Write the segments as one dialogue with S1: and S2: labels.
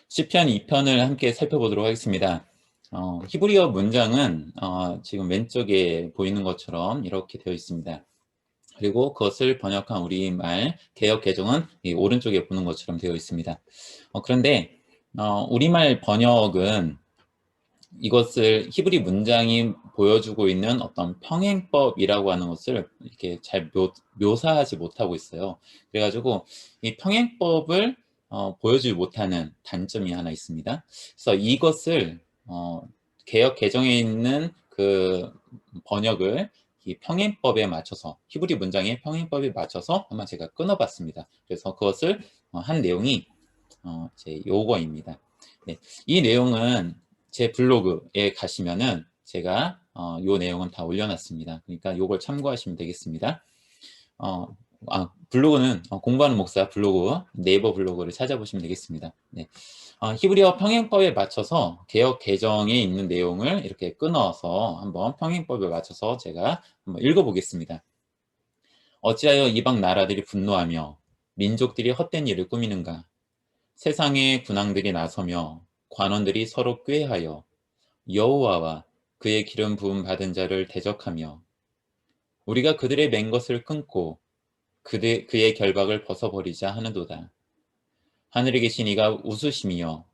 S1: 시편 2편을 함께 살펴보도록 하겠습니다. 히브리어 문장은 지금 왼쪽에 보이는 것처럼 이렇게 되어 있습니다. 그리고 그것을 번역한 우리말 개역 개정은 이 오른쪽에 보는 것처럼 되어 있습니다. 그런데 우리말 번역은 이것을 히브리 문장이 보여주고 있는 어떤 평행법이라고 하는 것을 이렇게 잘 묘사하지 못하고 있어요. 그래가지고 이 평행법을 보여주지 못하는 단점이 하나 있습니다. 그래서 이것을 개역 개정에 있는 그 번역을 이 평행법에 맞춰서 히브리 문장의 평행법에 맞춰서 한번 제가 끊어봤습니다. 그래서 그것을 한 내용이 제 요거입니다. 네, 이 내용은 제 블로그에 가시면은 제가 요 내용은 다 올려놨습니다. 그러니까 요걸 참고하시면 되겠습니다. 블로그는 공부하는 목사 블로그, 네이버 블로그를 찾아보시면 되겠습니다. 네. 히브리어 평행법에 맞춰서 개역 개정에 있는 내용을 이렇게 끊어서 한번 평행법에 맞춰서 제가 한번 읽어보겠습니다. 어찌하여 이방 나라들이 분노하며 민족들이 헛된 일을 꾸미는가? 세상의 군왕들이 나서며 관원들이 서로 꾀하여 여호와와 그의 기름 부음 받은 자를 대적하며 우리가 그들의 맨 것을 끊고 그의 결박을 벗어버리자 하는도다. 하늘에 계신 이가 웃으시며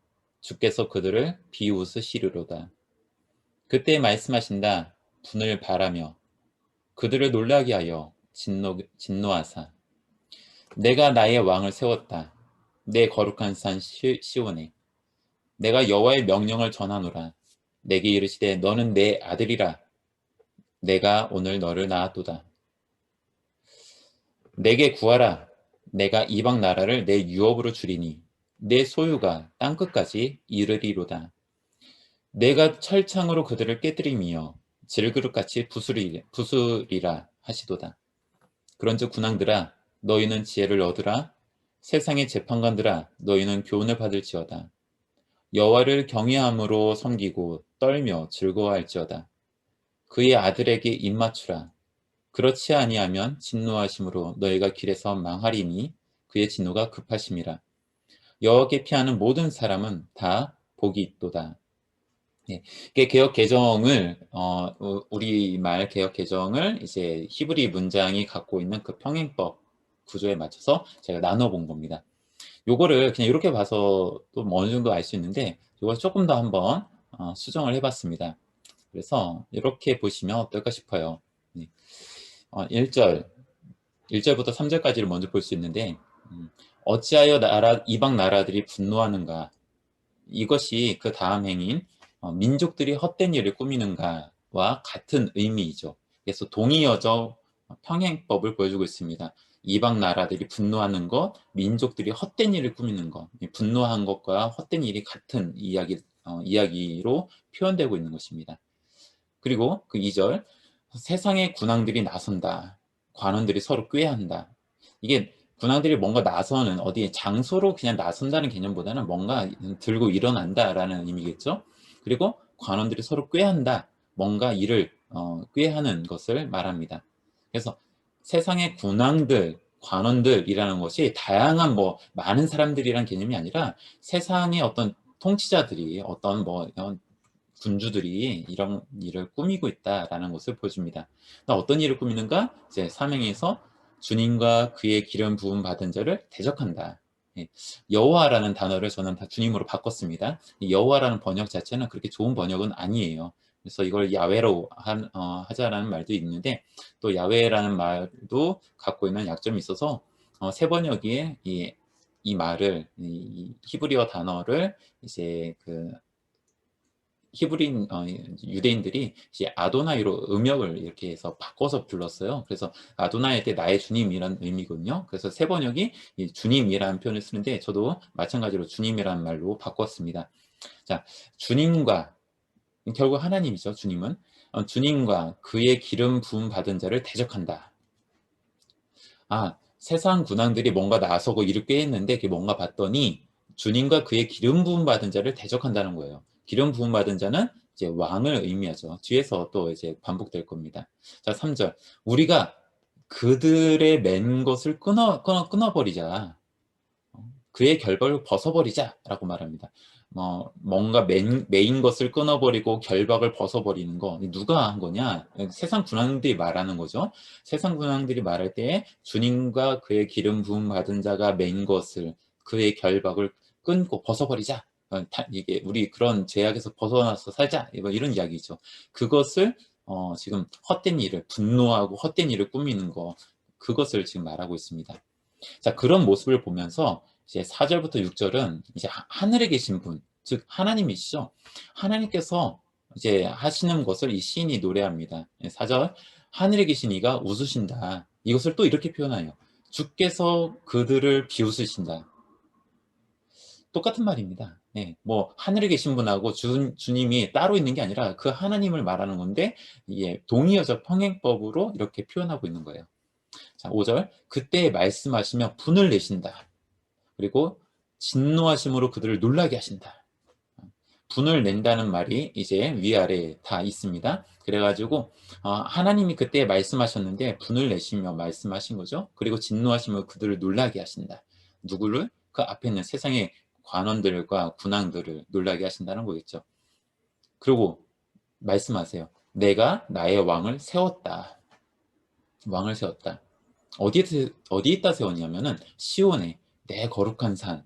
S1: 주께서 그들을 비웃으시리로다. 그때 말씀하신다. 분을 바라며 그들을 놀라게 하여 진노하사 내가 나의 왕을 세웠다. 내 거룩한 산 시온에 내가 여호와의 명령을 전하노라. 내게 이르시되 너는 내 아들이라. 내가 오늘 너를 낳았도다. 내게 구하라. 내가 이방 나라를 내 유업으로 주리니 내 소유가 땅끝까지 이르리로다. 내가 철창으로 그들을 깨뜨리며 질그릇같이 부수리라 하시도다. 그런즉 군왕들아 너희는 지혜를 얻으라. 세상의 재판관들아 너희는 교훈을 받을지어다. 여호와를 경외함으로 섬기고 떨며 즐거워할지어다. 그의 아들에게 입맞추라. 그렇지 아니하면 진노하심으로 너희가 길에서 망하리니 그의 진노가 급하심이라. 여호와께 피하는 모든 사람은 다 복이 있도다. 예, 이게 개역 개정을 우리말 개역 개정을 이제 히브리 문장이 갖고 있는 그 평행법 구조에 맞춰서 제가 나눠본 겁니다. 요거를 그냥 이렇게 봐서 또 어느 정도 알 수 있는데 이걸 조금 더 한번 수정을 해봤습니다. 그래서 이렇게 보시면 어떨까 싶어요. 1절, 1절부터 3절까지를 먼저 볼 수 있는데 어찌하여 이방 나라들이 분노하는가? 이것이 그 다음 행인 민족들이 헛된 일을 꾸미는가와 같은 의미이죠. 그래서 동의어적 평행법을 보여주고 있습니다. 이방 나라들이 분노하는 것, 민족들이 헛된 일을 꾸미는 것, 분노한 것과 헛된 일이 같은 이야기로 표현되고 있는 것입니다. 그리고 그 2절, 세상의 군왕들이 나선다. 관원들이 서로 꾀한다. 이게 군왕들이 뭔가 나서는 어디에 장소로 그냥 나선다는 개념보다는 뭔가 들고 일어난다라는 의미겠죠. 그리고 관원들이 서로 꾀한다. 뭔가 일을 꾀하는 것을 말합니다. 그래서 세상의 군왕들, 관원들이라는 것이 다양한 많은 사람들이란 개념이 아니라 세상의 어떤 통치자들이 어떤 군주들이 이런 일을 꾸미고 있다라는 것을 보여줍니다. 어떤 일을 꾸미는가? 이제 사명에서 주님과 그의 기름 부음 받은 자를 대적한다. 예, 여호와라는 단어를 저는 다 주님으로 바꿨습니다. 여호와라는 번역 자체는 그렇게 좋은 번역은 아니에요. 그래서 이걸 야훼로 하자라는 말도 있는데 또 야훼라는 말도 갖고 있는 약점이 있어서 새 번역기에 이 말을 이 히브리어 단어를 이제 그 히브리인 유대인들이 이제 아도나이로 음역을 이렇게 해서 바꿔서 불렀어요. 그래서 아도나이에 때 나의 주님이란 의미거든요. 그래서 새 번역이 이 주님이라는 표현을 쓰는데 저도 마찬가지로 주님이라는 말로 바꿨습니다. 자, 주님과 결국 하나님이죠. 주님은 주님과 그의 기름 부음 받은 자를 대적한다. 세상 군왕들이 뭔가 나서고 일을 꾀했는데 그게 뭔가 봤더니 주님과 그의 기름 부음 받은 자를 대적한다는 거예요. 기름 부음 받은 자는 이제 왕을 의미하죠. 뒤에서 또 이제 반복될 겁니다. 자, 3절. 우리가 그들의 맨 것을 끊어버리자. 그의 결박을 벗어버리자라고 말합니다. 뭔가 메인 것을 끊어버리고 결박을 벗어버리는 거 누가 한 거냐? 세상 군왕들이 말하는 거죠. 세상 군왕들이 말할 때 주님과 그의 기름 부음 받은 자가 메인 것을 그의 결박을 끊고 벗어버리자. 이게 우리 그런 제약에서 벗어나서 살자. 이런 이야기죠. 그것을 지금 헛된 일을 분노하고 헛된 일을 꾸미는 거 그것을 지금 말하고 있습니다. 자, 그런 모습을 보면서 이제 4절부터 6절은 이제 하늘에 계신 분, 즉 하나님이시죠. 하나님께서 이제 하시는 것을 이 시인이 노래합니다. 4절 하늘에 계신 이가 웃으신다. 이것을 또 이렇게 표현해요. 주께서 그들을 비웃으신다. 똑같은 말입니다. 네, 뭐 하늘에 계신 분하고 주님이 따로 있는 게 아니라 그 하나님을 말하는 건데 동의어적 평행법으로 이렇게 표현하고 있는 거예요. 자, 5절 그때 말씀하시며 분을 내신다. 그리고 진노하심으로 그들을 놀라게 하신다. 분을 낸다는 말이 이제 위아래에 다 있습니다. 그래가지고 하나님이 그때 말씀하셨는데 분을 내시며 말씀하신 거죠. 그리고 진노하시며 그들을 놀라게 하신다. 누구를? 그 앞에 있는 세상의 관원들과 군왕들을 놀라게 하신다는 거겠죠. 그리고 말씀하세요. 내가 나의 왕을 세웠다. 왕을 세웠다. 어디에다 세웠냐면은 시온에 내 거룩한 산,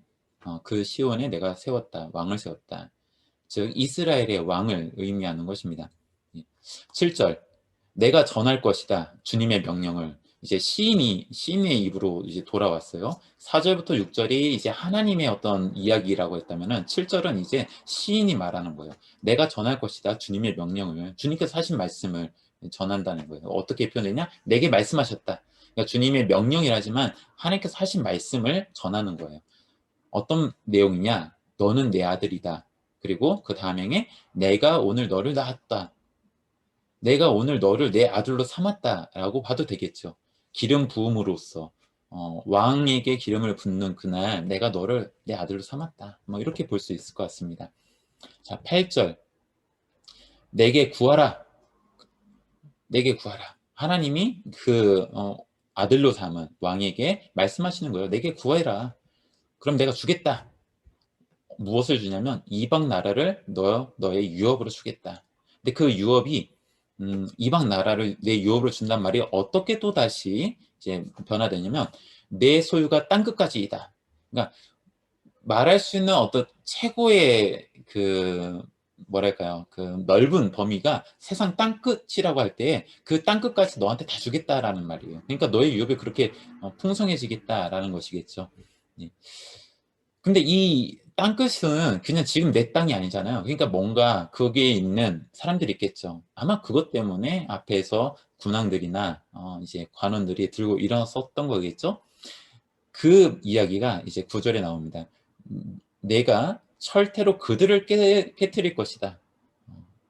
S1: 그 시온에 내가 세웠다. 왕을 세웠다. 즉 이스라엘의 왕을 의미하는 것입니다. 7절 내가 전할 것이다. 주님의 명령을 이제 시인의 입으로 이제 돌아왔어요. 4절부터 6절이 이제 하나님의 어떤 이야기라고 했다면은 7절은 이제 시인이 말하는 거예요. 내가 전할 것이다. 주님의 명령을 주님께서 하신 말씀을 전한다는 거예요. 어떻게 표현되냐? 내게 말씀하셨다. 그러니까 주님의 명령이라지만 하나님께서 하신 말씀을 전하는 거예요. 어떤 내용이냐? 너는 내 아들이다. 그리고 그 다음에 내가 오늘 너를 낳았다. 내가 오늘 너를 내 아들로 삼았다라고 봐도 되겠죠. 기름 부음으로써 왕에게 기름을 붓는 그날 내가 너를 내 아들로 삼았다. 뭐 이렇게 볼 수 있을 것 같습니다. 자, 8절 내게 구하라. 내게 구하라. 하나님이 그 아들로 삼은 왕에게 말씀하시는 거예요. 내게 구해라. 그럼 내가 주겠다. 무엇을 주냐면 이방 나라를 너의 유업으로 주겠다. 근데 그 유업이 이방 나라를 내 유업으로 준단 말이 어떻게 또 다시 이제 변화되냐면 내 소유가 땅 끝까지이다. 그러니까 말할 수 있는 어떤 최고의 그 뭐랄까요 그 넓은 범위가 세상 땅 끝이라고 할 때 그 땅 끝까지 너한테 다 주겠다라는 말이에요. 그러니까 너의 유업이 그렇게 풍성해지겠다라는 것이겠죠. 예. 근데 이 땅끝은 그냥 지금 내 땅이 아니잖아요. 그러니까 뭔가 거기에 있는 사람들이 있겠죠. 아마 그것 때문에 앞에서 군왕들이나 이제 관원들이 들고 일어섰던 거겠죠. 그 이야기가 이제 9절에 나옵니다. 내가 철퇴로 그들을 깨뜨릴 것이다.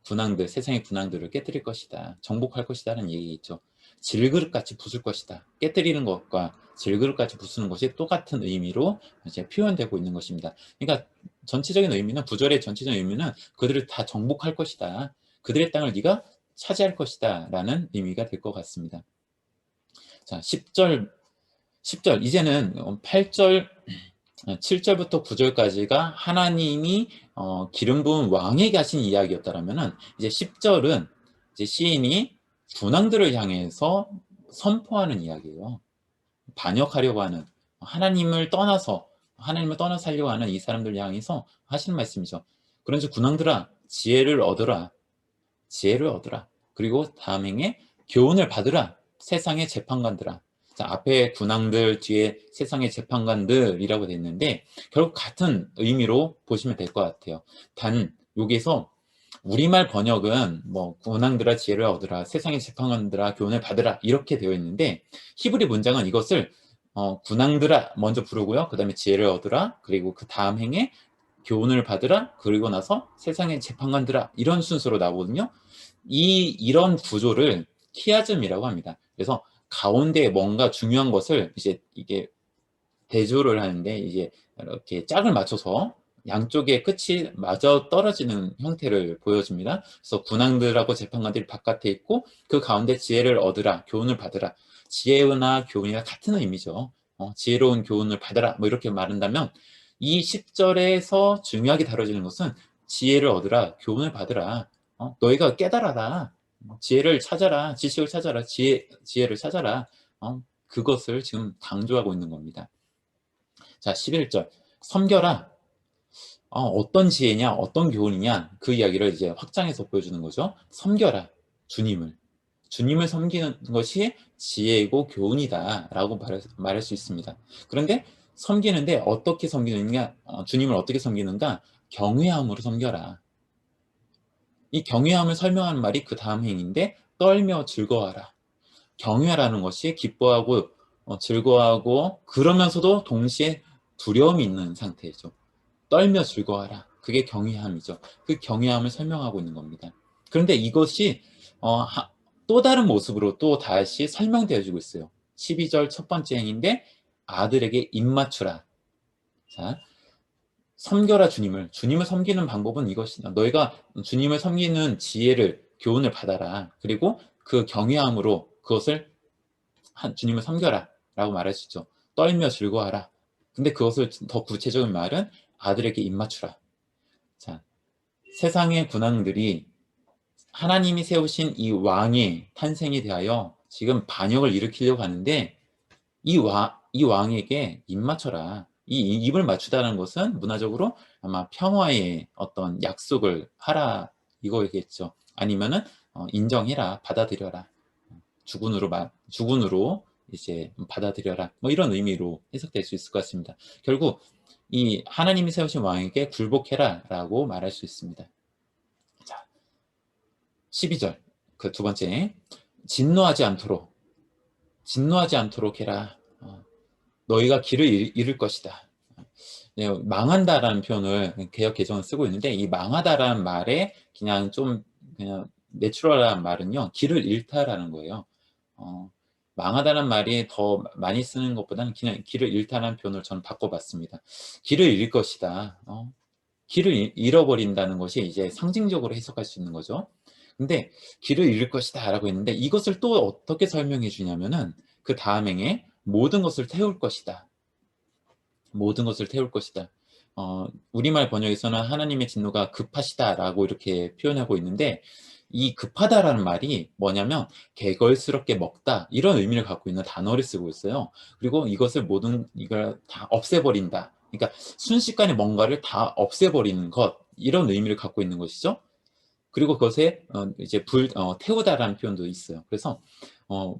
S1: 군왕들, 세상의 군왕들을 깨뜨릴 것이다. 정복할 것이다라는 얘기겠죠. 질그릇같이 부술 것이다. 깨뜨리는 것과 질그릇같이 부수는 것이 똑같은 의미로 이제 표현되고 있는 것입니다. 그러니까 전체적인 의미는 9절의 전체적인 의미는 그들을 다 정복할 것이다. 그들의 땅을 네가 차지할 것이다 라는 의미가 될 것 같습니다. 자, 10절 이제는 8절 7절부터 9절까지가 하나님이 기름 부은 왕에게 하신 이야기였다라면은 이제 10절은 이제 시인이 군왕들을 향해서 선포하는 이야기예요. 반역하려고 하는 하나님을 떠나서 살려고 하는 이 사람들 향해서 하시는 말씀이죠. 그런즉 군왕들아 지혜를 얻으라. 지혜를 얻으라. 그리고 다음 행에 교훈을 받으라. 세상의 재판관들아. 자, 앞에 군왕들 뒤에 세상의 재판관들이라고 되어 있는데 결국 같은 의미로 보시면 될 것 같아요. 단 여기서 우리말 번역은 뭐 군왕들아 지혜를 얻으라, 세상의 재판관들아 교훈을 받으라 이렇게 되어 있는데 히브리 문장은 이것을 군왕들아 먼저 부르고요. 그 다음에 지혜를 얻으라, 그리고 그 다음 행에 교훈을 받으라, 그리고 나서 세상의 재판관들아 이런 순서로 나오거든요. 이런 구조를 키아즘이라고 합니다. 그래서 가운데 뭔가 중요한 것을 이제 이게 대조를 하는데 이제 이렇게 짝을 맞춰서 양쪽의 끝이 마저 떨어지는 형태를 보여줍니다. 그래서 군왕들하고 재판관들이 바깥에 있고 그 가운데 지혜를 얻으라, 교훈을 받으라. 지혜나 교훈이나 같은 의미죠. 지혜로운 교훈을 받아라 뭐 이렇게 말한다면 이 10절에서 중요하게 다뤄지는 것은 지혜를 얻으라, 교훈을 받으라, 너희가 깨달아라, 지혜를 찾아라, 지식을 찾아라, 지혜를 찾아라, 그것을 지금 강조하고 있는 겁니다. 자, 11절 섬겨라. 어떤 지혜냐, 어떤 교훈이냐, 그 이야기를 이제 확장해서 보여주는 거죠. 섬겨라, 주님을 섬기는 것이 지혜이고 교훈이다 라고 말할 수 있습니다. 그런데 섬기는데 어떻게 섬기느냐, 주님을 어떻게 섬기는가? 경외함으로 섬겨라. 이 경외함을 설명하는 말이 그 다음 행인데, 떨며 즐거워하라. 경외라는 것이 기뻐하고 즐거워하고 그러면서도 동시에 두려움이 있는 상태죠. 떨며 즐거워하라. 그게 경외함이죠. 그 경외함을 설명하고 있는 겁니다. 그런데 이것이 또 다른 모습으로 또 다시 설명되어지고 있어요. 12절 첫 번째 행인데 아들에게 입맞추라. 자, 섬겨라 주님을. 주님을 섬기는 방법은 이것이다. 너희가 주님을 섬기는 지혜를, 교훈을 받아라. 그리고 그 경외함으로 그것을 주님을 섬겨라 라고 말하시죠. 떨며 즐거워하라. 근데 그것을 더 구체적인 말은 아들에게 입맞추라. 자, 세상의 군왕들이 하나님이 세우신 이 왕의 탄생에 대하여 지금 반역을 일으키려고 하는데 이 왕에게 입맞춰라. 이 입을 맞추다는 것은 문화적으로 아마 평화의 어떤 약속을 하라 이거겠죠. 아니면은 인정해라, 받아들여라. 주군으로 이제 받아들여라. 뭐 이런 의미로 해석될 수 있을 것 같습니다. 결국 이 하나님이 세우신 왕에게 굴복해라 라고 말할 수 있습니다. 자, 12절 그 두 번째 진노하지 않도록 해라. 너희가 길을 잃을 것이다. 네, 망한다라는 표현을 개역 개정을 쓰고 있는데 이 망하다라는 말에 그냥 내추럴한 말은요, 길을 잃다라는 거예요. 망하다는 말이 더 많이 쓰는 것보다는 그냥 길을 잃다는 표현을 저는 바꿔봤습니다. 길을 잃을 것이다. 길을 잃어버린다는 것이 이제 상징적으로 해석할 수 있는 거죠. 근데 길을 잃을 것이다 라고 했는데 이것을 또 어떻게 설명해 주냐면은 그 다음 행에 모든 것을 태울 것이다. 모든 것을 태울 것이다. 우리말 번역에서는 하나님의 진노가 급하시다라고 이렇게 표현하고 있는데 이 급하다라는 말이 뭐냐면 개걸스럽게 먹다 이런 의미를 갖고 있는 단어를 쓰고 있어요. 그리고 이걸 다 없애버린다. 그러니까 순식간에 뭔가를 다 없애버리는 것 이런 의미를 갖고 있는 것이죠. 그리고 그것에 이제 태우다라는 표현도 있어요. 그래서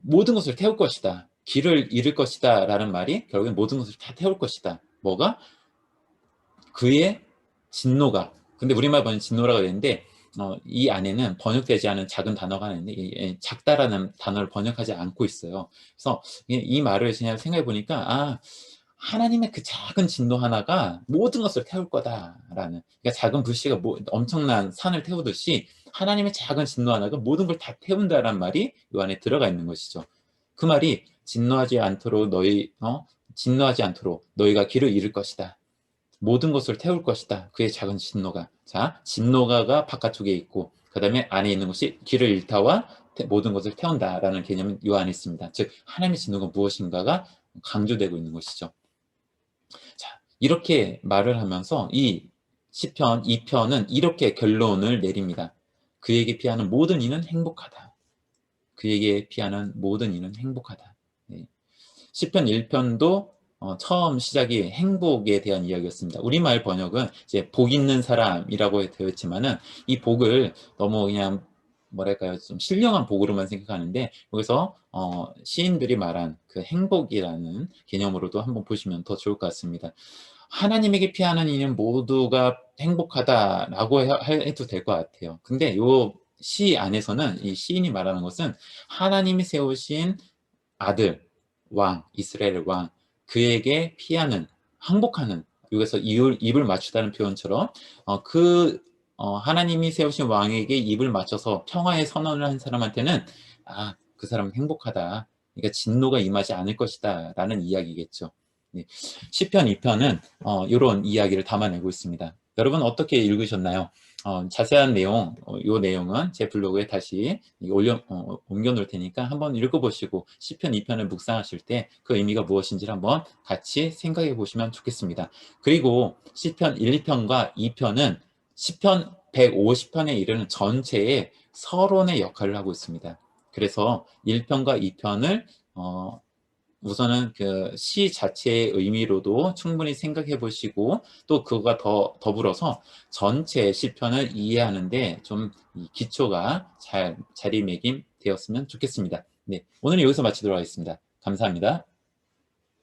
S1: 모든 것을 태울 것이다. 길을 잃을 것이다 라는 말이 결국엔 모든 것을 다 태울 것이다. 뭐가? 그의 진노가. 근데 우리말 번역 진노라고 되는데 이 안에는 번역되지 않은 작은 단어가 하나 있는데 작다라는 단어를 번역하지 않고 있어요. 그래서 이 말을 그냥 생각해 보니까 하나님의 그 작은 진노 하나가 모든 것을 태울 거다라는, 그러니까 작은 불씨가 엄청난 산을 태우듯이 하나님의 작은 진노 하나가 모든 걸 다 태운다라는 말이 이 안에 들어가 있는 것이죠. 그 말이 진노하지 않도록 너희가 길을 잃을 것이다. 모든 것을 태울 것이다. 그의 작은 진노가. 자, 진노가가 바깥쪽에 있고 그 다음에 안에 있는 것이 길을 잃다와 모든 것을 태운다라는 개념은 이 안에 있습니다. 즉 하나님의 진노가 무엇인가가 강조되고 있는 것이죠. 자, 이렇게 말을 하면서 이 시편 2편은 이렇게 결론을 내립니다. 그에게 피하는 모든 이는 행복하다. 그에게 피하는 모든 이는 행복하다. 네. 시편 1편도 처음 시작이 행복에 대한 이야기였습니다. 우리말 번역은 이제 복 있는 사람이라고 되어 있지만은 이 복을 너무 그냥 뭐랄까요, 좀 신령한 복으로만 생각하는데 여기서 시인들이 말한 그 행복이라는 개념으로도 한번 보시면 더 좋을 것 같습니다. 하나님에게 피하는 이는 모두가 행복하다라고 해도 될 것 같아요. 근데 요 시 안에서는 이 시인이 말하는 것은 하나님이 세우신 아들, 왕, 이스라엘 왕, 그에게 피하는, 항복하는, 여기서 입을 맞추다는 표현처럼 하나님이 세우신 왕에게 입을 맞춰서 평화의 선언을 한 사람한테는 그 사람은 행복하다. 그러니까 진노가 임하지 않을 것이다 라는 이야기겠죠. 네. 시편 2편은 이런 이야기를 담아내고 있습니다. 여러분 어떻게 읽으셨나요? 자세한 내용, 요 내용은 제 블로그에 다시 옮겨 놓을 테니까 한번 읽어보시고 시편 2편을 묵상하실 때 그 의미가 무엇인지를 한번 같이 생각해 보시면 좋겠습니다. 그리고 시편 1, 2편과 2편은 시편 150편에 이르는 전체의 서론의 역할을 하고 있습니다. 그래서 1편과 2편을 우선은 그 시 자체의 의미로도 충분히 생각해 보시고 또 그거가 더불어서 전체 시편을 이해하는데 좀 이 기초가 잘 자리매김 되었으면 좋겠습니다. 네, 오늘 여기서 마치도록 하겠습니다. 감사합니다.